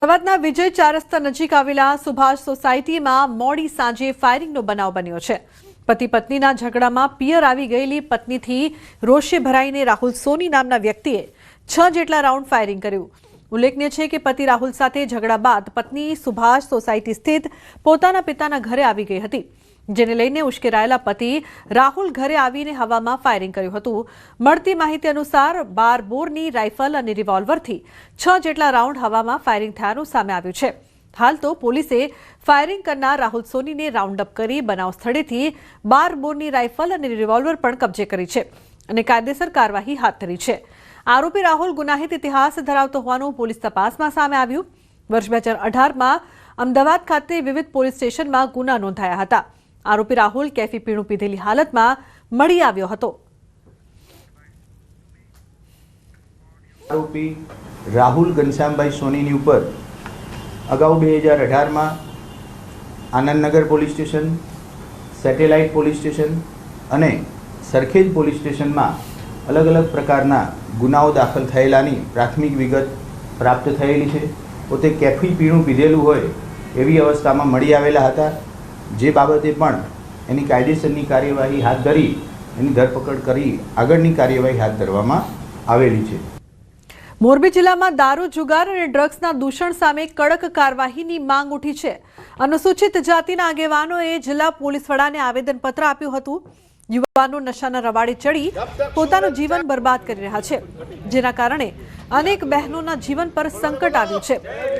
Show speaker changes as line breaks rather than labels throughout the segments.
અમદાવાદના વિજય ચાર રસ્તા નજીક આવેલા સુભાષ સોસાયટીમાં મોડી સાંજે ફાયરિંગનો બનાવ બન્યો છે। પતિ પત્નીના ઝઘડામાં પિયર આવી ગયેલી પત્નીથી રોષે ભરાઈને રાહુલ સોની નામના વ્યક્તિએ 6 જેટલા રાઉન્ડ ફાયરિંગ કર્યું। ઉલ્લેખનીય છે કે પતિ રાહુલ સાથે ઝઘડા બાદ પત્ની સુભાષ સોસાયટી સ્થિત પોતાના પિતાના ઘરે આવી ગઈ હતી, જેને લઈને ઉશ્કેરાયેલા પતિ રાહુલ ઘરે આવીને હવામાં ફાયરિંગ કર્યું હતું। મળતી માહિતી અનુસાર 12 બોરની રાઇફલ અને રિવોલ્વરથી 6 જેટલા રાઉન્ડ હવામાં ફાયરિંગ થયાનું સામે આવ્યું છે। હાલ તો પોલીસે ફાયરિંગ કરનાર રાહુલ સોનીને રાઉન્ડ અપ કરી બનાવ સ્થળેથી 12 બોરની રાઇફલ અને રિવોલ્વર પણ કબજે કરી છે અને કાયદેસર કાર્યવાહી હાથ ધરી છે। આરોપી રાહુલ ગુનાહિત ઇતિહાસ ધરાવતો હોવાનું પોલીસ તપાસમાં સામે આવ્યું। વર્ષ 2018માં અમદાવાદ ખાતે વિવિધ પોલીસ સ્ટેશનમાં ગુના નોંધાયા હતા। આરોપી રાહુલ કેફી પીણું પીધેલી હાલતમાં મળી આવ્યો હતો।
આરોપી રાહુલ ઘનશ્યામભાઈ સોનીની ઉપર અગાઉ 2018માં Anandnagar police station, satellite police station અને સરખેજ પોલીસ સ્ટેશનમાં અલગ અલગ પ્રકારના ગુનાઓ દાખલ થયેલાની પ્રાથમિક વિગત પ્રાપ્ત થયેલી છે। પોતે કેફી પીણું પીધેલું હોય એવી અવસ્થામાં મળી આવેલા હતા, જે બાબતે પણ એની કાયદેસરની કાર્યવાહી હાથ ધરી એની ધરપકડ કરી આગળની કાર્યવાહી હાથ ધરવામાં આવેલી છે।
મોરબી જિલ્લામાં દારૂ, જુગાર અને ડ્રગ્સના દૂષણ સામે કડક કાર્યવાહીની માંગ ઉઠી છે। અનુસૂચિત જાતિના આગેવાનોએ જિલ્લા પોલીસ વડાને આવેદનપત્ર આપ્યું હતું। યુવાનો નશાના રવાડે ચડી પોતાનું જીવન બરબાદ કરી રહ્યા છે, જેના કારણે અનેક બહેનોના જીવન પર સંકટ આવ્યું છે।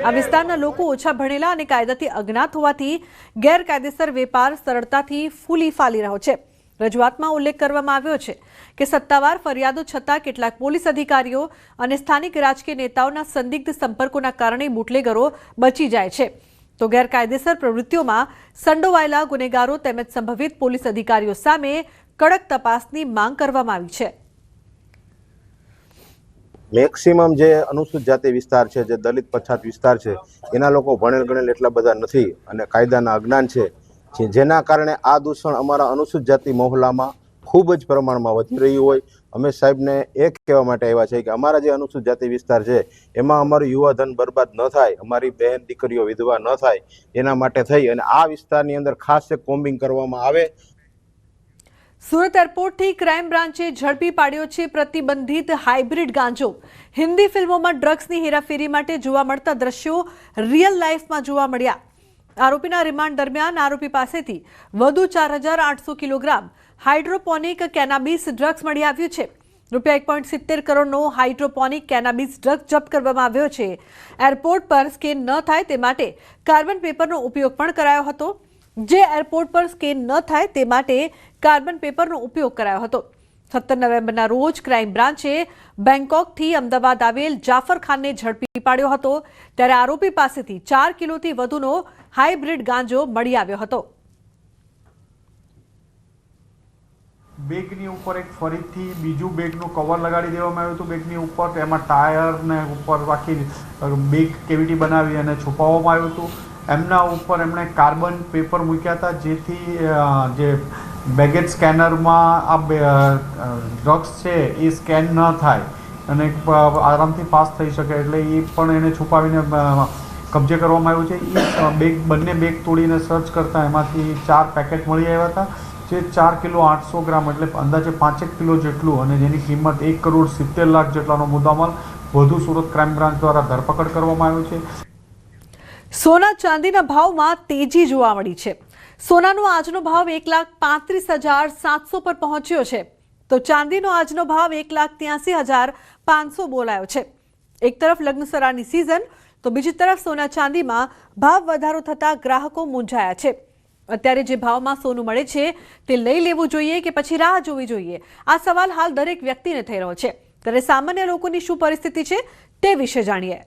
આ વિસ્તારના લોકો ઓછા ભણેલા અને કાયદાથી અજ્ઞાત હોવાથી ગેરકાયદેસર વેપાર સરળતાથી ફૂલી ફાલી રહ્યો છે। રજૂઆતમાં ઉલ્લેખ કરવામાં આવ્યો છે કે સત્તાવાર ફરિયાદો છતાં કેટલાક પોલીસ અધિકારીઓ અને સ્થાનિક રાજકીય નેતાઓના સંદિગ્ધ સંપર્કોના કારણે બુટલેગરો બચી જાય છે, તો ગેરકાયદેસર પ્રવૃત્તિઓમાં સંડોવાયેલા ગુનેગારો તેમજ સંભવિત પોલીસ અધિકારીઓ સામે કડક તપાસની માંગ કરવામાં આવી છે।
મેક્સિમમ જે અનુસૂચિત જાતિ વિસ્તાર છે, જે દલિત પછાત વિસ્તાર છે, એના લોકો ભણેલ ગણેલ એટલા બધા નથી અને કાયદાના અજ્ઞાન છે, જેના કારણે આ દૂષણ અમારા અનુસૂચિત જાતિ મહોલ્લામાં ખૂબ જ પ્રમાણમાં વધી રહ્યું હોય। અમે સાહેબને એક કહેવા માટે આવ્યા છે કે અમારા જે અનુસૂચિત જાતિ વિસ્તાર છે એમાં અમારું યુવાધન બરબાદ ન થાય, અમારી બહેન દીકરીઓ વિધવા ન થાય, એના માટે થઈ અને આ વિસ્તારની અંદર ખાસ એક કોમ્બિંગ કરવામાં આવે।
સુરત એરપોર્ટથી ક્રાઇમ બ્રાન્ચે ઝડપી પાડ્યો છે પ્રતિબંધિત હાઇબ્રિડ ગાંજો। હિન્દી ફિલ્મોમાં ડ્રગ્સની હેરાફેરી માટે જોવા મળતા દ્રશ્યો રિયલ લાઈફમાં જોવા મળ્યા। આરોપીના રિમાન્ડ દરમિયાન આરોપી પાસેથી વધુ 4800 કિલોગ્રામ હાઇડ્રોપોનિક કેનાબિસ ડ્રગ્સ મળી આવ્યું છે। રૂપિયા 1.70 કરોડનો હાઇડ્રોપોનિક કેનાબિસ ડ્રગ્સ જપ્ત કરવામાં આવ્યો છે। એરપોર્ટ પર સ્કેન ન થાય તે માટે કાર્બન પેપરનો ઉપયોગ પણ કરાયો હતો। જે એરપોર્ટ પર સ્કેન ન થાય તે માટે કાર્બન પેપરનો ઉપયોગ કરાયો હતો। 17 નવેમ્બરના રોજ ક્રાઇમ બ્રાન્ચે બેંકોકથી અમદાવાદ આવેલ જાફર ખાનને ઝડપી પાડ્યો હતો, ત્યારે આરોપી પાસેથી 4 કિલોથી વધુનો હાઇબ્રિડ ગાંજો મળી આવ્યો હતો।
બેગની ઉપર એક ફરીથી બીજું બેગનું કવર લગાડી દેવામાં આવ્યું હતું બેગની ઉપર, એમાં ટાયર ને ઉપર આખી બેગ કેવિટી બનાવી અને છુપાવવામાં આવ્યું હતું। એમના ઉપર એમણે કાર્બન પેપર મૂક્યા હતા, જેથી જે બેગેજ સ્કેનરમાં આ ડ્રગ્સ છે એ સ્કેન ન થાય અને આરામથી પાસ થઈ શકે, એટલે એ પણ એને છુપાવીને કબજે કરવામાં આવ્યું છે। બંને બેગ તોડીને સર્ચ કરતા એમાંથી 4 પેકેટ મળી આવ્યા હતા, જે 4 કિલો 800 ગ્રામ એટલે અંદાજે 5 કિલો જેટલું અને જેની કિંમત 1 કરોડ 70 લાખ જેટલાનો મુદ્દામાલ વધુ સુરત ક્રાઇમ બ્રાન્ચ દ્વારા ધરપકડ કરવામાં આવ્યો છે।
સોના ચાંદીના ભાવમાં તેજી જોવા મળી છે। સોનાનો આજનો ભાવ 1,35,700 પર પહોંચ્યો છે, તો ચાંદીનો આજનો ભાવ 1,83,500 બોલાયો છે। એક તરફ લગ્નસરાની સિઝન તો બીજી તરફ સોના ચાંદીમાં ભાવ વધારો થતા ગ્રાહકો મૂંઝાયા છે। અત્યારે જે ભાવમાં સોનું મળે છે તે લઈ લેવું જોઈએ કે પછી રાહ જોવી જોઈએ, આ સવાલ હાલ દરેક વ્યક્તિને થઈ રહ્યો છે। ત્યારે સામાન્ય લોકોની શું પરિસ્થિતિ છે તે વિશે જાણીએ।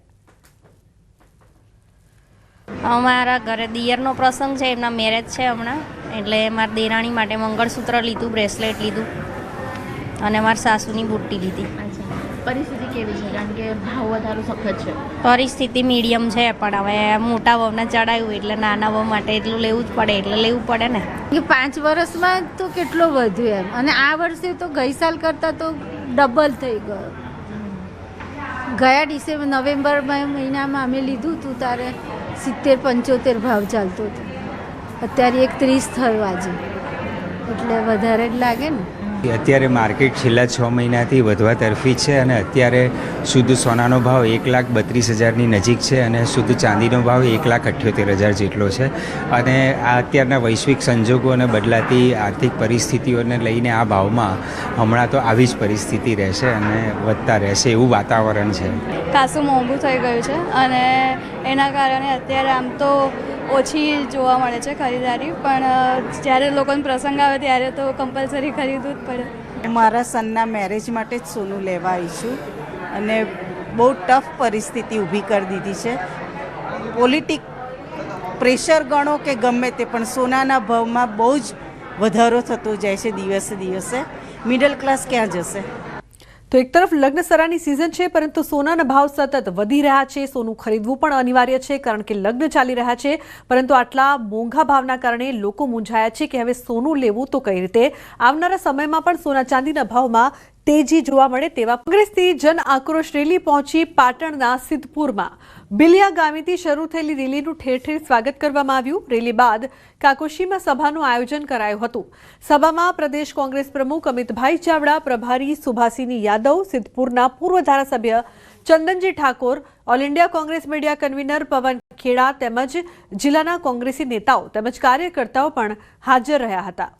અમારા ઘરે દિયરનો પ્રસંગ છે, એમના મેરેજ છે હમણાં, એટલે મારા દેરાણી માટે મંગળસૂત્ર લીધું, બ્રેસલેટ લીધું અને મારા સાસુની બુટ્ટી લીધી।
પરિસ્થિતિ કેવી છે? કારણ કે ભાવ વધારો સખત છે।
પરિસ્થિતિ મીડિયમ છે, પણ હવે મોટા વહુને ચડાવ્યું એટલે નાના વહુ માટે એટલું લેવું જ પડે, એટલે લેવું પડે ને।
5 વર્ષમાં તો કેટલો વધ્યો એમ, અને આ વર્ષે તો ગઈ સાલ કરતાં તો ડબલ થઈ ગયો।
ગયા નવેમ્બર મહિનામાં અમે લીધું હતું ત્યારે 70-75 ભાવ ચાલતો હતો. અત્યારે 130 થયો આજે, એટલે વધારે જ લાગે ને.
અત્યારે માર્કેટ છેલ્લા 6 મહિનાથી વધવા તરફી છે અને અત્યારે શુદ્ધ સોનાનો ભાવ 1,32,000ની નજીક છે અને શુદ્ધ ચાંદીનો ભાવ 1,78,000 જેટલો છે. અને આ અત્યારના વૈશ્વિક સંજોગો અને બદલાતી આર્થિક પરિસ્થિતિઓને લઈને આ ભાવમાં હમણાં તો આવી જ પરિસ્થિતિ રહેશે અને વધતા રહેશે એવું વાતાવરણ છે.
ખાસું મોંઘું થઈ ગયું છે અને એના કારણે અત્યારે આમ તો ઓછી જોવા મળે છે ખરીદારી, પણ જ્યારે લોકોને પ્રસંગ આવે ત્યારે તો કમ્પલસરી ખરીદવું જ પડે.
હું મારા સનના મેરેજ માટે જ સોનું લેવા આવી છું અને બહુ ટફ પરિસ્થિતિ ઊભી કરી દીધી છે. પોલિટિક પ્રેશર ગણો કે ગમે તે, પણ સોનાના ભાવમાં બહુ જ વધારો થતો જાય છે દિવસે દિવસે. મિડલ ક્લાસ ક્યાં જશે?
તો એક તરફ લગ્નસરાની સિઝન છે, પરંતુ સોનાના ભાવ સતત વધી રહ્યા છે. સોનું ખરીદવું પણ અનિવાર્ય છે, કારણ કે લગ્ન ચાલી રહ્યા છે. પરંતુ આટલા મોંઘા ભાવના કારણે લોકો મૂંઝાયા છે કે હવે સોનું લેવું તો કઈ રીતે. આવનારા સમયમાં પણ સોના ચાંદીના ભાવમાં તેજી જોવા મળે તેવા કોંગ્રેસની જન આક્રોશ રેલી પહોંચી પાટણના સિદ્ધપુરમાં. બિલિયા ગામેથી શરૂ થયેલી રેલીનું ઠેર ઠેર સ્વાગત કરવામાં આવ્યું. રેલી બાદ કાકોશીમાં સભાનું આયોજન કરાયું હતું. સભામાં પ્રદેશ કોંગ્રેસ પ્રમુખ અમિતભાઈ ચાવડા, પ્રભારી સુભાષિની યાદવ, સિદ્ધપુરના પૂર્વ ધારાસભ્ય Chandanji Thakor, all India Congress media convener પવન ખેડા તેમજ જિલ્લાના કોંગ્રેસી નેતાઓ તેમજ કાર્યકર્તાઓ પણ હાજર રહ્યા હતા.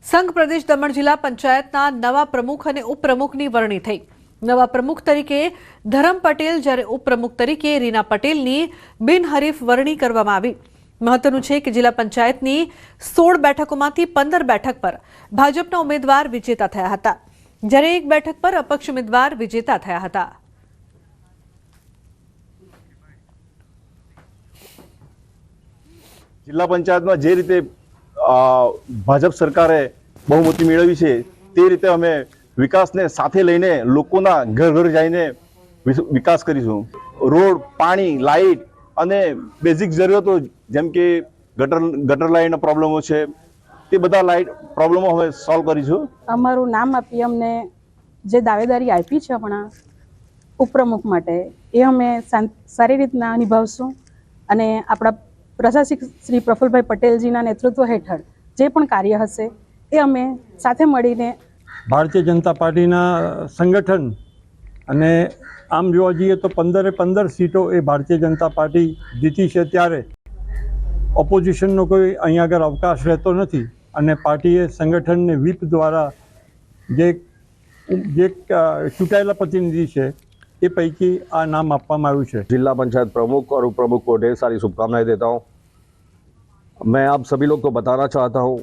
સંઘ પ્રદેશ દમણ જિલ્લા પંચાયતના નવા પ્રમુખ અને ઉપપ્રમુખની વરણી થઈ. નવા પ્રમુખ તરીકે ધરમ પટેલ, જ્યારે ઉપપ્રમુખ તરીકે રીના પટેલની બિનહરીફ વરણી કરવામાં આવી. મહત્વનું છે કે જિલ્લા પંચાયતની 16 બેઠકોમાંથી 15 બેઠક પર ભાજપના ઉમેદવાર વિજેતા થયા હતા, જ્યારે એક બેઠક પર અપક્ષ ઉમેદવાર વિજેતા થયા હતા.
જિલ્લા પંચાયતમાં જે રીતે ભાજપ સરકારે બહુમતી મેળવી છે તે રીતે અમે વિકાસને સાથે લઈને લોકોના ઘર ઘર જઈને વિકાસ કરીશું. રોડ, પાણી, લાઇટ અને બેઝિક જરૂરિયાતો જેમ કે ગટર લાઇનના પ્રોબ્લેમો છે તે બધા લાઇટ પ્રોબ્લેમો હવે સોલ્વ કરીશું.
અમારું નામ આપી અમને જે દાવેદારી આપી છે હમણાં ઉપપ્રમુખ માટે, એ અમે સારી રીતના નિભાવશું અને આપણા પ્રશાસક શ્રી પ્રફુલભાઈ પટેલજીના નેતૃત્વ હેઠળ જે પણ કાર્ય હશે એ અમે સાથે મળીને.
ભારતીય જનતા પાર્ટીના સંગઠન અને આમ જોવા જઈએ તો 15 સીટો એ ભારતીય જનતા પાર્ટી જીતી છે, ત્યારે ઓપોઝિશનનો કોઈ અહીંયા આગળ અવકાશ રહેતો નથી અને પાર્ટીએ સંગઠનને વ્હીપ દ્વારા જે ચૂંટાયેલા પ્રતિનિધિ છે એ पैकी આ નામ આપવામાં આવ્યું છે.
जिला पंचायत प्रमुख और उप प्रमुख को ढेर सारी शुभकामनाएं देता हूं. मैं आप सभी लोग को बताना चाहता हूं,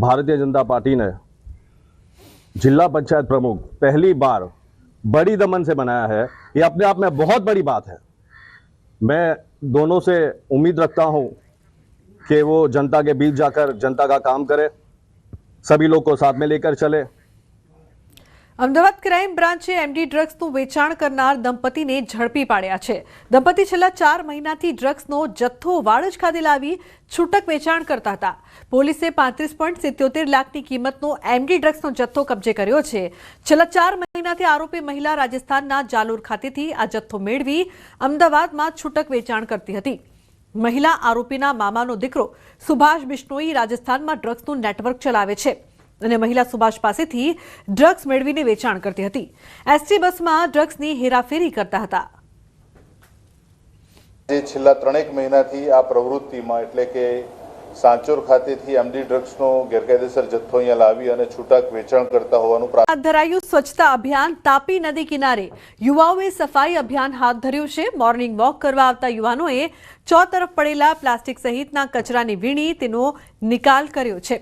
भारतीय जनता पार्टी ने जिला पंचायत प्रमुख पहली बार बड़ी दमन से बनाया है. ये अपने आप में बहुत बड़ी बात है. मैं दोनों से उम्मीद रखता हूं कि वो जनता के बीच जाकर जनता का काम करे, सभी लोग को साथ में लेकर चले.
અમદાવાદ ક્રાઇમ બ્રાન્ચે એમડી ડ્રગ્સનું વેચાણ કરનાર દંપતીને ઝડપી પાડ્યા છે. દંપતી છેલ્લા 4 મહિનાથી ડ્રગ્સનો જથ્થો વાડજ ખાતે લાવી છૂટક વેચાણ કરતા હતા. પોલીસે 35.77 લાખની કિંમતનો એમડી ડ્રગ્સનો જથ્થો કબજે કર્યો છે. છેલ્લા 4 મહિનાથી આરોપી મહિલા રાજસ્થાનના જાલોર ખાતેથી આ જથ્થો મેળવી અમદાવાદમાં છૂટક વેચાણ કરતી હતી. મહિલા આરોપીના મામાનો દીકરો સુભાષ બિશ્નોઈ રાજસ્થાનમાં ડ્રગ્સનું નેટવર્ક ચલાવે છે અને મહિલા સુભાષ પાસેથી ડ્રગ્સ મેળવીને વેચાણ કરતી હતી. એસટી બસમાં ડ્રગ્સની હેરાફેરી કરતા હતા.
જે છેલ્લા 3 મહિનાથી આ પ્રવૃત્તિમાં એટલે કે સાંચોર ખાતેથી એમડી ડ્રગ્સનો ગેરકાયદેસર જથ્થો અહીંયા લાવી અને છૂટક વેચાણ કરતા હોવાનું
હાથ ધરાયું સ્વચ્છતા અભિયાન. તાપી નદી કિનારે યુવાઓએ સફાઈ અભિયાન હાથ ધર્યું છે. મોર્નિંગ વોક કરવા આવતા યુવાનોએ ચોતરફ પડેલા પ્લાસ્ટિક સહિતના કચરાની વીણી તેનો નિકાલ કર્યો છે.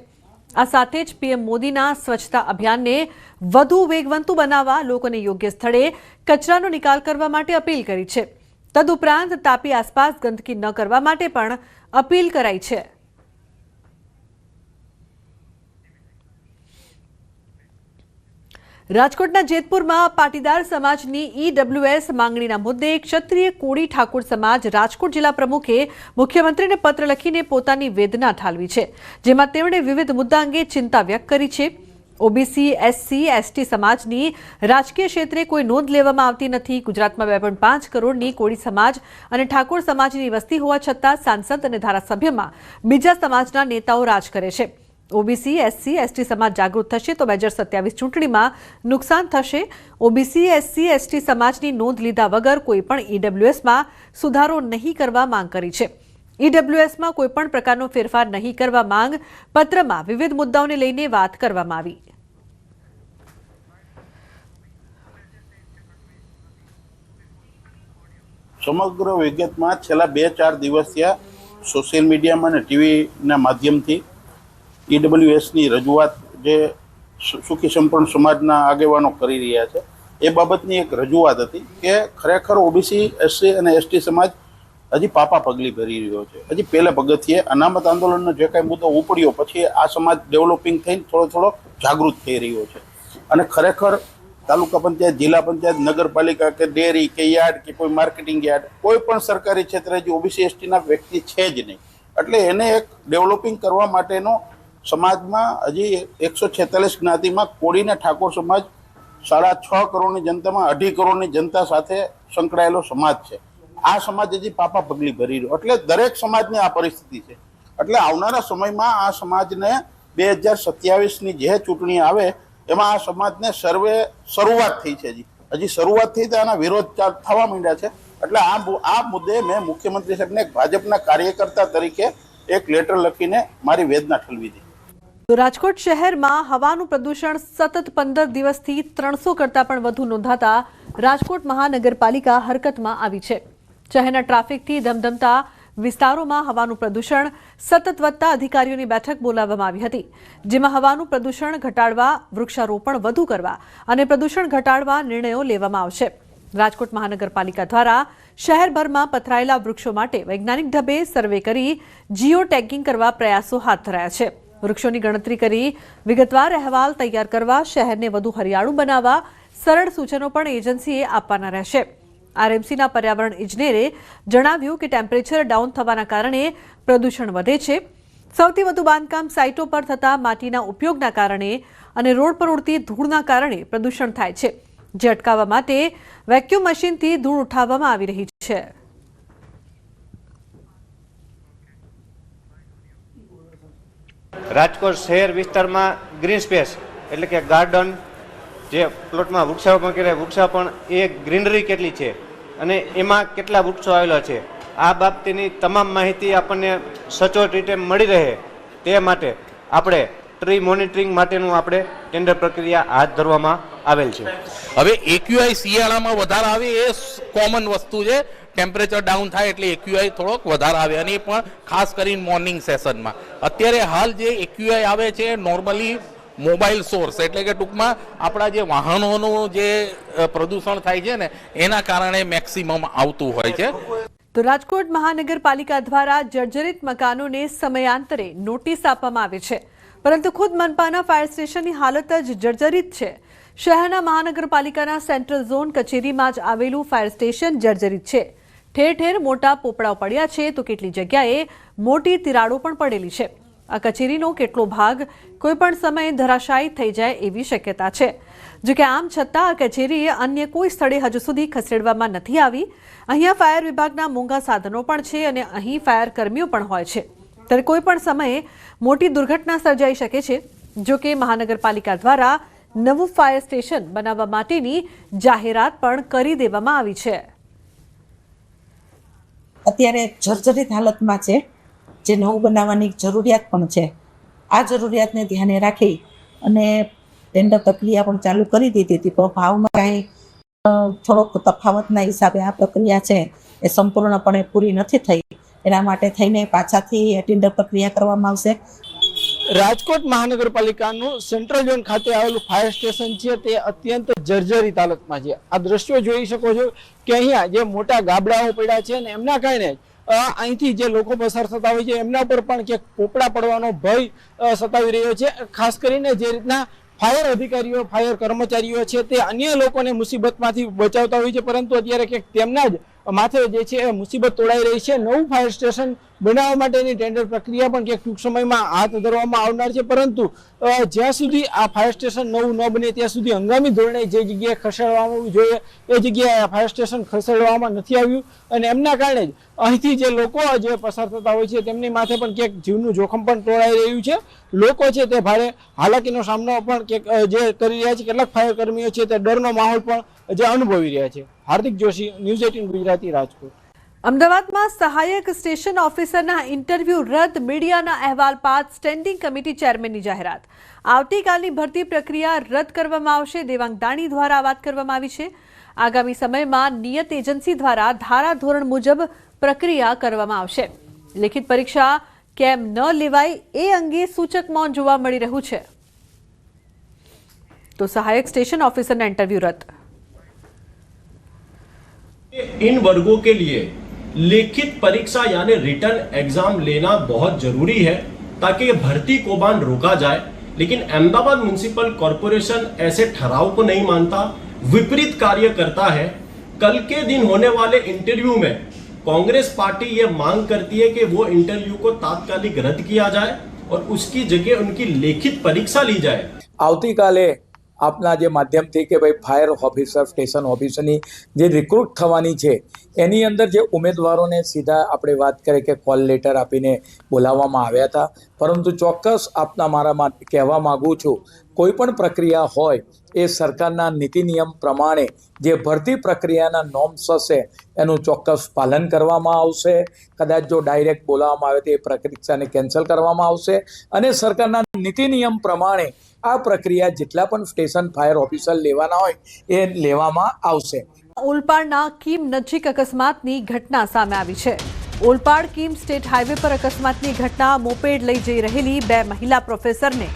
આ સાથે જ પીએમ મોદીના સ્વચ્છતા અભિયાનને વધુ વેગવંતુ બનાવવા લોકોને યોગ્ય સ્થળે કચરાનો નિકાલ કરવા માટે અપીલ કરી છે. તદુપરાંત તાપી આસપાસ ગંદકી ન કરવા માટે પણ અપીલ કરાઈ છે. રાજકોટના જેતપુરમાં પાટીદાર સમાજની ઈડબ્લ્યુએસ માંગણીના મુદ્દે ક્ષત્રિય કોળી ઠાકોર સમાજ રાજકોટ જિલ્લા પ્રમુખે મુખ્યમંત્રીને પત્ર લખીને પોતાની વેદના ઠાલવી છે, જેમાં તેમણે વિવિધ મુદ્દા અંગે ચિંતા વ્યક્ત કરી છે. ઓબીસી, એસસી, એસટી સમાજની રાજકીય ક્ષેત્રે કોઈ નોંધ લેવામાં આવતી નથી. ગુજરાતમાં 2.5 કરોડની કોળી સમાજ અને ઠાકોર સમાજની વસ્તી હોવા છતાં સાંસદ અને ધારાસભ્યમાં બીજા સમાજના નેતાઓ રાજ કરે છે. ઓબીસી, એસસી, એસટી સમાજ જાગૃત થશે તો 2027 ચૂંટણીમાં નુકસાન થશે. ઓબીસી, એસસી, એસટી સમાજની નોંધ લીધા વગર કોઈપણ ઈડબ્લ્યુએસમાં સુધારો નહીં કરવા માંગ કરી છે. ઈડબ્લ્યુએસમાં કોઈપણ પ્રકારનો ફેરફાર નહીં કરવા માંગ પત્રમાં વિવિધ મુદ્દાઓને લઈને વાત કરવામાં આવી.
સમગ્ર વિગતમાં છેલ્લા 2-4 દિવસથી સોશિયલ મીડિયામાં અને ટીવીના માધ્યમથી ઈડબ્લ્યુએસની રજૂઆત જે સુખી સંપન્ન સમાજના આગેવાનો કરી રહ્યા છે એ બાબતની એક રજૂઆત હતી કે ખરેખર ઓબીસી, એસસી અને એસટી સમાજ હજી પાપા પગલી ભરી રહ્યો છે. હજી પહેલા પગથિયે અનામત આંદોલનનો જે કાંઈ મુદ્દો ઉપડ્યો પછી આ સમાજ ડેવલપિંગ થઈને થોડો જાગૃત થઈ રહ્યો છે અને ખરેખર તાલુકા પંચાયત, જિલ્લા પંચાયત, નગરપાલિકા કે ડેરી કે યાર્ડ કે કોઈ માર્કેટિંગ યાર્ડ કોઈ પણ સરકારી ક્ષેત્રે હજી ઓબીસી, એસટીના વ્યક્તિ છે જ નહીં. એટલે એને એક ડેવલપિંગ કરવા માટેનો સમાજમાં હજી 146 જ્ઞાતિમાં કોળી અને ઠાકોર સમાજ 6.5 કરોડની જનતામાં 2.5 કરોડની જનતા સાથે સંકળાયેલો સમાજ છે. આ સમાજ હજી પાપા પગલી ભરી રહ્યો. એટલે દરેક સમાજની આ પરિસ્થિતિ છે. એટલે આવનારા સમયમાં આ સમાજને 2027ની જે ચૂંટણી આવે એમાં આ સમાજને શરૂઆત થઈ છે. હજી શરૂઆત થઈ તો આના વિરોધ થવા માંડ્યા છે. એટલે આ મુદ્દે મેં મુખ્યમંત્રી સાહેબને એક ભાજપના કાર્યકર્તા તરીકે એક લેટર લખીને મારી વેદના ઠલવી દીધી.
તો રાજકોટ શહેરમાં હવાનું પ્રદૂષણ સતત 15 દિવસથી 300 કરતાં પણ વધુ નોંધાતા રાજકોટ મહાનગરપાલિકા હરકતમાં આવી છે. શહેરના ટ્રાફિકથી ધમધમતા વિસ્તારોમાં હવાનું પ્રદૂષણ સતત વધતા અધિકારીઓની બેઠક બોલાવવામાં આવી હતી, જેમાં હવાનું પ્રદૂષણ ઘટાડવા, વૃક્ષારોપણ વધુ કરવા અને પ્રદૂષણ ઘટાડવા નિર્ણયો લેવામાં આવશે. રાજકોટ મહાનગરપાલિકા દ્વારા શહેરભરમાં પથરાયેલા વૃક્ષો માટે વૈજ્ઞાનિક ઢબે સર્વે કરી જીઓ ટેગિંગ કરવા પ્રયાસો હાથ ધરાયા છે. વૃક્ષોની ગણતરી કરી વિગતવાર અહેવાલ તૈયાર કરવા, શહેરને વધુ હરિયાળું બનાવવા સરળ સૂચનો પણ એજન્સીએ આપવાના રહેશે. આરએમસીના પર્યાવરણ ઇજનેરે જણાવ્યું કે ટેમ્પરેચર ડાઉન થવાના કારણે પ્રદૂષણ વધે છે. સૌથી વધુ બાંધકામ સાઇટો પર થતા માટીના ઉપયોગના કારણે અને રોડ પર ઉડતી ધૂળના કારણે પ્રદૂષણ થાય છે, જે અટકાવવા માટે વેક્યુમ મશીનથી ધૂળ ઉઠાવવામાં આવી રહી છે.
રાજકોટ શહેર વિસ્તારમાં ગ્રીન સ્પેસ એટલે કે ગાર્ડન, જે પ્લોટમાં વૃક્ષારોપણ કરે, વૃક્ષારોપણ એ ગ્રીનરી કેટલી છે અને એમાં કેટલા વૃક્ષો આવેલા છે, આ બાબતની તમામ માહિતી આપણને સચોટ રીતે મળી રહે તે માટે આપણે ટ્રી મોનિટરિંગ માટેનું આપણે ટેન્ડર પ્રક્રિયા હાથ ધરવામાં આવેલ છે.
હવે એક્યુઆઈ શિયાળામાં વધારે આવે એ કોમન વસ્તુ છે. ટેમ્પરેચર ડાઉન થાય એટલે એક્યુઆઈ થોડોક વધારે આવે અને એ પણ ખાસ કરીને મોર્નિંગ સેશનમાં. અત્યારે હાલ જે એક્યુઆઈ આવે છે નોર્મલી મોબાઈલ સોર્સ એટલે કે ટૂંકમાં આપણા જે વાહનોનું જે પ્રદૂષણ થાય છે ને એના કારણે મેક્સિમમ આવતું હોય છે.
તો રાજકોટ મહાનગરપાલિકા દ્વારા જર્જરિત મકાનોને સમયાંતરે નોટિસ આપવામાં આવે છે, પરંતુ ખુદ મનપાના ફાયર સ્ટેશનની હાલત જ જર્જરિત છે. શહેરના મહાનગરપાલિકાના સેન્ટ્રલ ઝોન કચેરીમાં જ આવેલું ફાયર સ્ટેશન જર્જરિત છે. ઠેર ઠેર મોટા પોપડાઓ પડ્યા છે તો કેટલી જગ્યાએ મોટી તિરાડો પણ પડેલી છે. આ કચેરીનો કેટલો ભાગ કોઈપણ સમયે ધરાશાયી થઈ જાય એવી શક્યતા છે. જો કે આમ છતાં આ કચેરી અન્ય કોઈ સ્થળે હજુ સુધી ખસેડવામાં નથી આવી. અહીંયા ફાયર વિભાગના મોંઘા સાધનો પણ છે અને અહીં ફાયર કર્મીઓ પણ હોય છે, ત્યારે કોઈ પણ સમયે મોટી દુર્ઘટના સર્જાઈ શકે છે. જો કે મહાનગરપાલિકા દ્વારા નવું ફાયર સ્ટેશન બનાવવા માટેની જાહેરાત પણ કરી દેવામાં આવી છે.
અત્યારે જર્જરિત હાલતમાં છે, જે નવું બનાવવાની જરૂરિયાત પણ છે. આ જરૂરિયાતને ધ્યાને રાખી અને ટેન્ડર પ્રક્રિયા પણ ચાલુ કરી દીધી હતી, પણ ભાવમાં કાંઈ થોડોક તફાવતના હિસાબે આ પ્રક્રિયા છે એ સંપૂર્ણપણે પૂરી નથી થઈ. એના માટે થઈને પાછાથી ટેન્ડર પ્રક્રિયા કરવામાં આવશે.
રાજકોટ મહાનગરપાલિકાનું સેન્ટ્રલ ઝોન ખાતે આવેલું ફાયર સ્ટેશન છે તે અત્યંત જર્જરિત હાલતમાં છે. આ દ્રશ્યો જોઈ શકો છો કે અહીંયા જે મોટા ગાબડાઓ પડ્યા છે ને એમના કારણે અહીંથી જે લોકો પસાર થતા હોય છે એમના પર પણ ક્યાંક પોપડા પડવાનો ભય સતાવી રહ્યો છે. ખાસ કરીને જે રીતના ફાયર અધિકારીઓ, ફાયર કર્મચારીઓ છે તે અન્ય લોકોને મુસીબતમાંથી બચાવતા હોય છે, પરંતુ અત્યારે ક્યાંક તેમના જ માથે જે છે એ મુસીબત તોડાઈ રહી છે. નવું ફાયર સ્ટેશન બનાવવા માટેની ટેન્ડર પ્રક્રિયા પણ ક્યાંક ટૂંક સમયમાં હાથ ધરવામાં આવનાર છે, પરંતુ જ્યાં સુધી આ ફાયર સ્ટેશન નવું ન બને ત્યાં સુધી હંગામી ધોરણે જે જગ્યાએ ખસેડવામાં જોઈએ એ જગ્યાએ ફાયર સ્ટેશન ખસેડવામાં નથી આવ્યું, અને એમના કારણે જ અહીંથી જે લોકો જે પસાર થતા હોય છે તેમની માથે પણ ક્યાંક જીવનું જોખમ પણ ટોળાઈ રહ્યું છે. લોકો છે તે ભારે હાલાકીનો સામનો પણ ક્યાંક જે કરી રહ્યા છે. કેટલાક ફાયર કર્મીઓ છે તે ડરનો માહોલ પણ જે અનુભવી રહ્યા છે. હાર્દિક જોશી, ન્યૂઝ 18 ગુજરાતી, રાજકોટ.
અમદાવાદમાં સહાયક સ્ટેશન ઓફિસરના ઇન્ટરવ્યૂ રદ, મીડિયાના અહેવાલ બાદ સ્ટેન્ડિંગ કમિટી ચેરમેનની જાહેરાત. આવતીકાલની ભરતી પ્રક્રિયા રદ કરવામાં આવશે. દેવાંગ દાણી દ્વારા વાત કરવામાં આવી છે. આગામી સમયમાં નિયત એજન્સી દ્વારા ધારાધોરણ મુજબ પ્રક્રિયા કરવામાં આવશે. લેખિત પરીક્ષા કેમ ન લેવાય એ અંગે સૂચક મૌન જોવા મળી રહ્યું છે. તો સહાયક સ્ટેશન ऑफिसर इंटरव्यू रद्द.
इन वर्गों के लिए लिखित परीक्षा यानी रिटर्न एग्जाम लेना बहुत जरूरी है ताकि ये भर्ती कौभांड रोका जाए. लेकिन अहमदाबाद म्युनिसिपल कॉरपोरेशन ऐसे ठहराव को नहीं मानता, विपरीत कार्य करता है. कल के दिन होने वाले इंटरव्यू में कांग्रेस पार्टी ये मांग करती है कि वो इंटरव्यू को तात्कालिक रद्द किया जाए और उसकी जगह उनकी लिखित परीक्षा ली जाए.
આવતીકાલે આપના જે માધ્યમથી કે ભાઈ ફાયર ઓફિસર, સ્ટેશન ઓફિસરની જે રિક્રુટ થવાની છે એની અંદર જે ઉમેદવારોને સીધા આપણે વાત કરીએ કે કોલ લેટર આપીને બોલાવવામાં આવ્યા હતા, પરંતુ ચોક્કસ આપના મારા કહેવા માગું છું, કોઈ પણ પ્રક્રિયા હોય એ સરકારના નીતિ નિયમ પ્રમાણે જે ભરતી પ્રક્રિયાના નોર્મ્સ હશે એનું ચોક્કસ પાલન કરવામાં આવશે. કદાચ જો ડાયરેક્ટ બોલાવવામાં આવે તો એ પરીક્ષાને કેન્સલ કરવામાં આવશે, અને સરકારના નીતિ નિયમ પ્રમાણે આ પ્રક્રિયા જેટલા પણ સ્ટેશન ફાયર ઓફિસર લેવાના હોય એ લેવામાં આવશે.
ઓલપાડના કીમ નજીક અકસ્માતની ઘટના સામે આવી છે. ઓલપાડ કીમ સ્ટેટ હાઈવે પર અકસ્માતની ઘટના. મોપેડ લઈ જઈ રહેલી બે મહિલા પ્રોફેસરને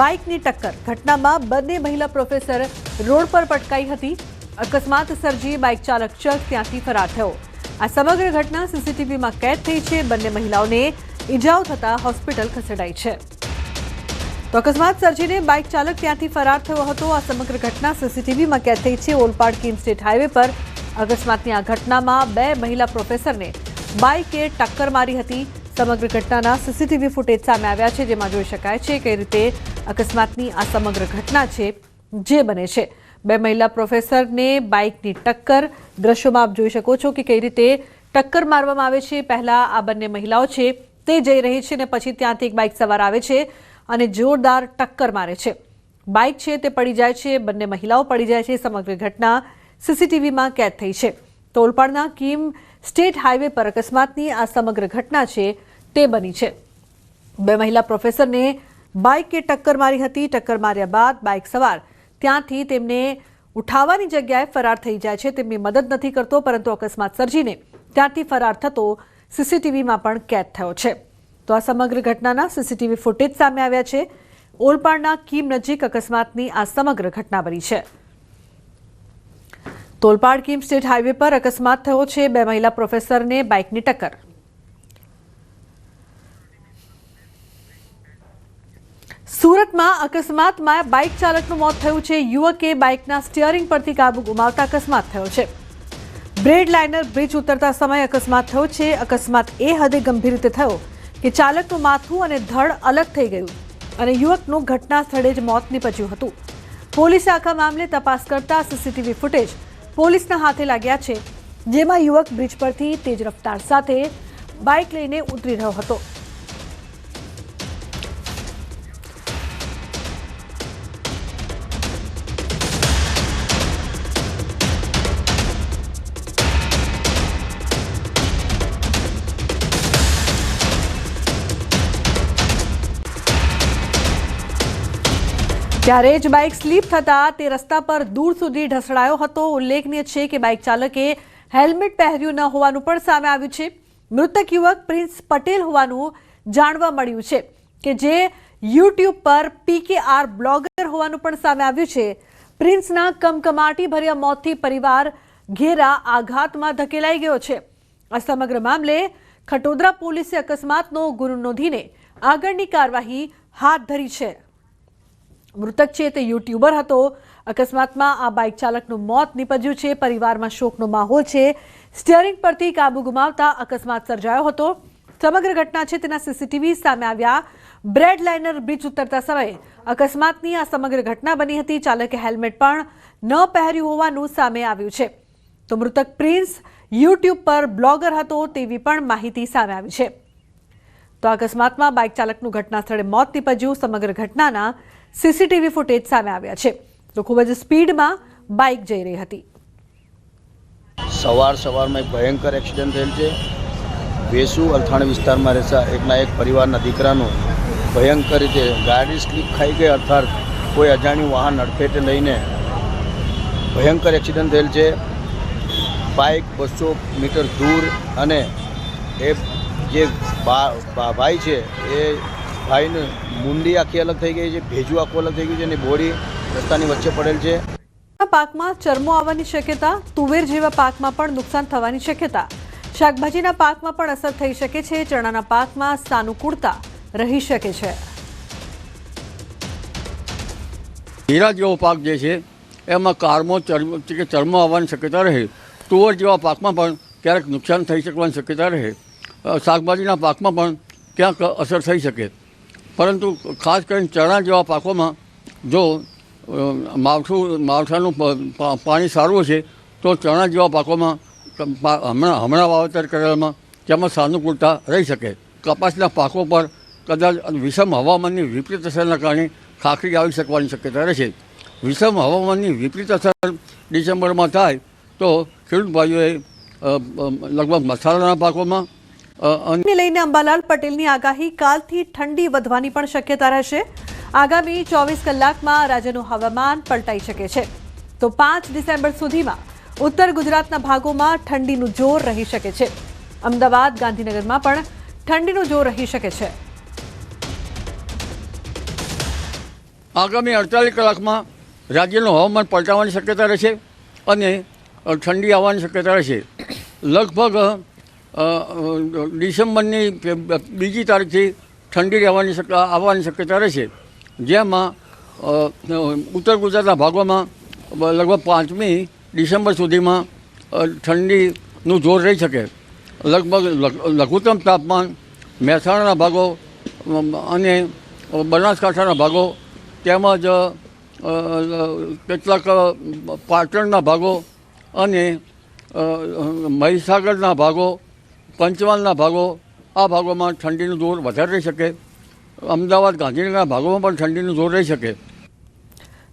બાઇકની ટક્કર. ઘટનામાં બંને મહિલા પ્રોફેસર રોડ પર પટકાઈ હતી. અકસ્માત સર્જી બાઇક ચાલક ચક ત્યાંથી ફરાર થયો. આ સમગ્ર ઘટના સીસીટીવીમાં કેદ થઈ છે. બંને મહિલાઓને ઈજાઓ થતા હોસ્પિટલ ખસેડાઈ છે. તો અકસ્માત સર્જીને બાઇક ચાલક ત્યાંથી ફરાર થયો હતો. આ સમગ્ર ઘટના સીસીટીવીમાં કેદ થઈ છે. ઓલપાડ કીમ સ્ટેટ હાઈવે પર અકસ્માતની આ ઘટનામાં બે મહિલા પ્રોફેસરને બાઇકે ટક્કર મારી હતી. સમગ્ર ઘટનાના સીસીટીવી ફૂટેજ સામે આવ્યા છે, જેમાં જોઈ શકાય છે કઈ રીતે અકસ્માતની આ સમગ્ર ઘટના છે જે બને છે. બે મહિલા પ્રોફેસરને બાઇકની ટક્કર. દ્રશ્યોમાં આપ જોઈ શકો છો કે કઈ રીતે ટક્કર મારવામાં આવે છે. પહેલા આ બંને મહિલાઓ છે તે જઈ રહી છે અને પછી ત્યાંથી એક બાઇક સવાર આવે છે અને જોરદાર ટક્કર મારે છે. બાઇક છે તે પડી જાય છે, બંને મહિલાઓ પડી જાય છે. સમગ્ર ઘટના સીસીટીવીમાં કેદ થઈ છે. તો ઓલપાડના કીમ સ્ટેટ હાઈવે પર અકસ્માતની આ સમગ્ર ઘટના છે તે બની છે. બે મહિલા પ્રોફેસરને બાઇકે ટક્કર મારી હતી. ટક્કર માર્યા બાદ બાઇક સવાર ત્યાંથી તેમને ઉઠાવવાની જગ્યાએ ફરાર થઈ જાય છે. તેમની મદદ નથી કરતો, પરંતુ અકસ્માત સર્જીને ત્યાંથી ફરાર થતો સીસીટીવીમાં પણ કેદ થયો છે. તો આ સમગ્ર ઘટનાના સીસીટીવી ફૂટેજ સામે આવ્યા છે. ઓલપાડના કીમ નજીક અકસ્માતની આ સમગ્ર ઘટના બની છે. તો ઓલપાડ કીમ સ્ટેટ હાઈવે પર અકસ્માત થયો છે. બે મહિલા પ્રોફેસરને બાઇકની ટક્કર. સુરતમાં અકસ્માતમાં બાઇક ચાલકનું મોત થયું છે. યુવકે બાઇકના સ્ટીયરિંગ પરથી કાબુ ગુમાવતા અકસ્માત થયો છે. બ્રેડ લાઇનર બ્રિજ ઉતરતા સમયે અકસ્માત થયો છે. અકસ્માત એ હદે ગંભીર રીતે થયો કે ચાલકનું માથું અને ધડ અલગ થઈ ગયું અને યુવકનું ઘટના સ્થળે જ મોત નીપજ્યું હતું. પોલીસે આખા મામલે તપાસ કરતા સીસીટીવી ફૂટેજ પોલીસના હાથે લાગ્યા છે, જેમાં યુવક બ્રિજ પરથી તેજ રફતાર સાથે બાઇક લઈને ઉતરી રહ્યો હતો. ત્યારે જ બાઇક સ્લીપ થતાં તે રસ્તા પર દૂર સુધી ઢસડાયો હતો. ઉલ્લેખનીય છે કે બાઇક ચાલકે હેલ્મેટ પહેર્યું ન હોવાનું પણ સામે આવ્યું છે. મૃતક યુવક પ્રિન્સ પટેલ હોવાનું જાણવા મળ્યું છે કે જે યુટ્યુબ પર PKR બ્લોગર હોવાનું પણ સામે આવ્યું છે. પ્રિન્સના કમકમાટી ભર્યા મોતથી પરિવાર ઘેરા આઘાતમાં ધકેલાઈ ગયો છે. આ સમગ્ર મામલે ખટોદરા પોલીસે અકસ્માતનો ગુનો નોંધીને આગળની કાર્યવાહી હાથ ધરી છે. મૃતક છે તે યુટ્યુબર હતો અકસ્માતમાં આ બાઇક ચાલકનું મોત નીપજ્યું છે. પરિવારમાં શોકનો માહોલ છે. સ્ટીયરિંગ પરથી કાબુ ગુમાવતા અકસ્માત સર્જાયો હતો. સમગ્ર ઘટના છે તેના સીસીટીવી સામે આવ્યા. બ્રેડ લાઇનર બ્રિજ ઉતરતા સમયે અકસ્માતની આ સમગ્ર ઘટના બની હતી. ચાલકે હેલ્મેટ પણ ન પહેર્યું હોવાનું સામે આવ્યું છે. તો મૃતક પ્રિન્સ યુટ્યુબ પર બ્લોગર હતો તેવી પણ માહિતી સામે આવી છે. તો અકસ્માતમાં બાઇક ચાલકનું ઘટના સ્થળે મોત નીપજ્યું. સમગ્ર ઘટનાના સીસીટીવી ફૂટેજ સામે આવ્યા છે. તો ખૂબ જ સ્પીડમાં બાઇક જઈ રહી હતી.
સવારમાં એક ભયંકર એક્સિડન્ટ થયેલ છે. વેસુ અલથાણ વિસ્તારમાં રહેતા એકના એક પરિવારના દીકરાનું ભયંકર રીતે ગાડી સ્લીપ ખાઈ ગઈ અર્થાત કોઈ અજાણ્યું વાહન અડફેટે લઈને ભયંકર એક્સિડન્ટ થયેલ છે. બાઇક 200 મીટર દૂર અને એ જે ભાઈ છે એ ભાઈને મુંડી આખી અલગ થઈ ગઈ છે, ભેજું આખું અલગ થઈ ગયું છે અને બોડી રસ્તાની વચ્ચે પડેલ છે.
પાકમાં ચરમો આવવાની શક્યતા. તુવેર જેવા પાકમાં પણ નુકસાન થવાની શક્યતા. શાકભાજીના પાકમાં પણ અસર થઈ શકે છે. ચણાના પાકમાં સાનુકૂળતા રહી શકે છે.
જીરા જેવો પાક જે છે એમાં ચરમો આવવાની શક્યતા રહે. તુવર જેવા પાકમાં પણ ક્યારેક નુકસાન થઈ શકવાની શક્યતા રહે. શાકભાજીના પાકમાં પણ ક્યાંક અસર થઈ શકે. પરંતુ ખાસ કરીને ચણા જેવા પાકોમાં જો માવઠાનું પાણી સારું છે તો ચણા જેવા પાકોમાં હમણાં વાવેતર કરેલામાં તેમાં સાનુકૂળતા રહી શકે. કપાસના પાકો પર કદાચ વિષમ હવામાનની વિપરીત અસરના કારણે ખાખરી આવી શકવાની શક્યતા રહેશે. વિષમ હવામાનની વિપરીત અસર ડિસેમ્બરમાં થાય તો ખેડૂત ભાઈઓએ લગભગ મસાલાના પાકોમાં
લઈને અંબાલાલ પટેલની આગાહી. કાલથી ઠંડી વધવાની પણ શક્યતા રહેશે. આગામી 24 કલાકમાં રાજ્યનું હવામાન પલટાઈ શકે છે. તો 5 ડિસેમ્બર સુધીમાં ઉત્તર ગુજરાતના ભાગોમાં ઠંડીનું જોર રહી શકે છે. અમદાવાદ, ગાંધીનગરમાં પણ ઠંડીનું જોર રહી શકે છે.
આગામી 48 કલાકમાં રાજ્યનું હવામાન પલટાવાની શક્યતા રહેશે અને ઠંડી આવવાની શક્યતા રહેશે. લગભગ ડિસેમ્બરની 2જી તારીખથી ઠંડી આવવાની શક્યતા રહેશે. જેમાં ઉત્તર ગુજરાતના ભાગોમાં લગભગ 5મી ડિસેમ્બર સુધીમાં ઠંડીનું જોર રહી શકે. લગભગ લઘુત્તમ તાપમાન મહેસાણાના ભાગો અને બનાસકાંઠાના ભાગો તેમજ કેટલાક પાટણના ભાગો અને મહીસાગરના ભાગો, પંચમહાલના ભાગો, આ ભાગોમાં ઠંડીનું જોર વધારે રહી શકે. અમદાવાદ, ગાંધીનગરના ભાગોમાં પણ ઠંડીનું જોર રહી શકે.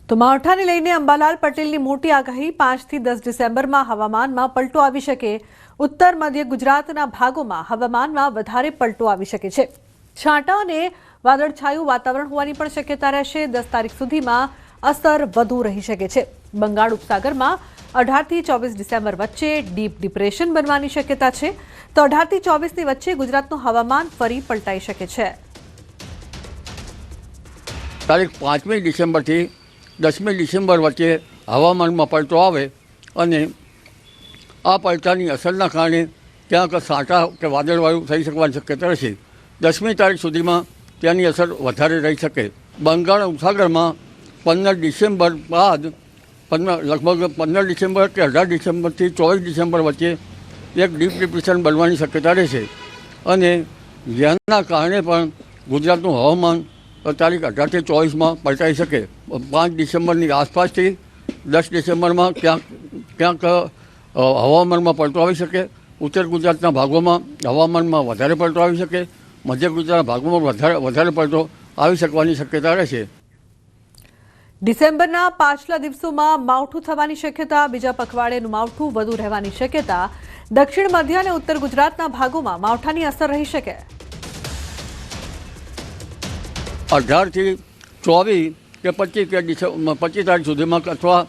તો માવઠાને લઈને અંબાલાલ પટેલની મોટી આગાહી. 5 થી 10 ડિસેમ્બરમાં હવામાનમાં પલટો આવી શકે. ઉત્તર મધ્ય ગુજરાતના ભાગોમાં હવામાનમાં વધારે પલટો આવી શકે છે. છાંટા અને વાદળછાયું વાતાવરણ હોવાની પણ શક્યતા રહેશે. 10 તારીખ સુધીમાં અસર વધુ રહી શકે છે. બંગાળ ઉપસાગરમાં 18 થી 24 ડિસેમ્બર વચ્ચે ડીપ ડિપ્રેશન બનવાની શક્યતા છે. તો 18 થી 24ની વચ્ચે ગુજરાતનું હવામાન ફરી પલટાઈ શકે છે.
તારીખ 5મી ડિસેમ્બરથી 10મી ડિસેમ્બર વચ્ચે હવામાનમાં પલટો આવે અને આ પલટાની અસરના કારણે ક્યાંક સાંટા કે વાદળવાયુ થઈ શકવાની શક્યતા રહેશે. 10મી તારીખ સુધીમાં તેની અસર વધારે રહી શકે. બંગાળ ઉપસાગરમાં 15 ડિસેમ્બર બાદ લગભગ 15 ડિસેમ્બર કે 18 ડિસેમ્બરથી 24 ડિસેમ્બર વચ્ચે એક ડીપ ડિપ્રેશન બનવાની શક્યતા રહેશે અને જેના કારણે પણ ગુજરાતનું હવામાન તારીખ 18થી 24માં પલટાઈ શકે. 5 ડિસેમ્બરની આસપાસથી 10 ડિસેમ્બરમાં ક્યાંક હવામાનમાં પલટો આવી શકે. ઉત્તર ગુજરાતના ભાગોમાં હવામાનમાં વધારે પલટો આવી શકે. મધ્ય ગુજરાતના ભાગોમાં વધારે પલટો આવી શકવાની શક્યતા રહેશે.
ડિસેમ્બરના પાછલા દિવસોમાં માવઠું થવાની શક્યતા. બીજા પખવાડિયાનું માવઠું વધુ રહેવાની શક્યતા. દક્ષિણ મધ્ય અને ઉત્તર ગુજરાતના ભાગોમાં માવઠાની અસર રહી શકે.
18 થી 24 કે 25 તારીખ સુધીમાં અથવા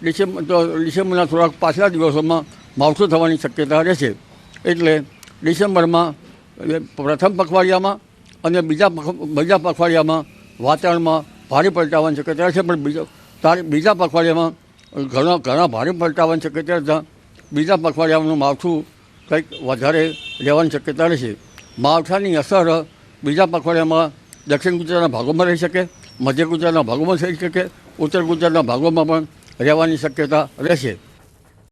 ડિસેમ્બરના થોડાક પાછલા દિવસોમાં માવઠું થવાની શક્યતા રહેશે. એટલે ડિસેમ્બરમાં પ્રથમ પખવાડિયામાં અને બીજા પખવાડિયામાં વાતાવરણમાં ભારે પલટાવાની શક્યતા રહેશે. પણ બીજા પખવાડિયામાં ઘણા ભારે પલટાવાની શક્યતા રહેતા બીજા પખવાડિયાનું માવઠું કંઈક વધારે રહેવાની શક્યતા રહેશે. માવઠાની અસર બીજા પખવાડિયામાં દક્ષિણ ગુજરાતના ભાગોમાં રહી શકે. મધ્ય ગુજરાતના ભાગોમાં થઈ શકે, ઉત્તર ગુજરાતના ભાગોમાં પણ રહેવાની શક્યતા રહેશે.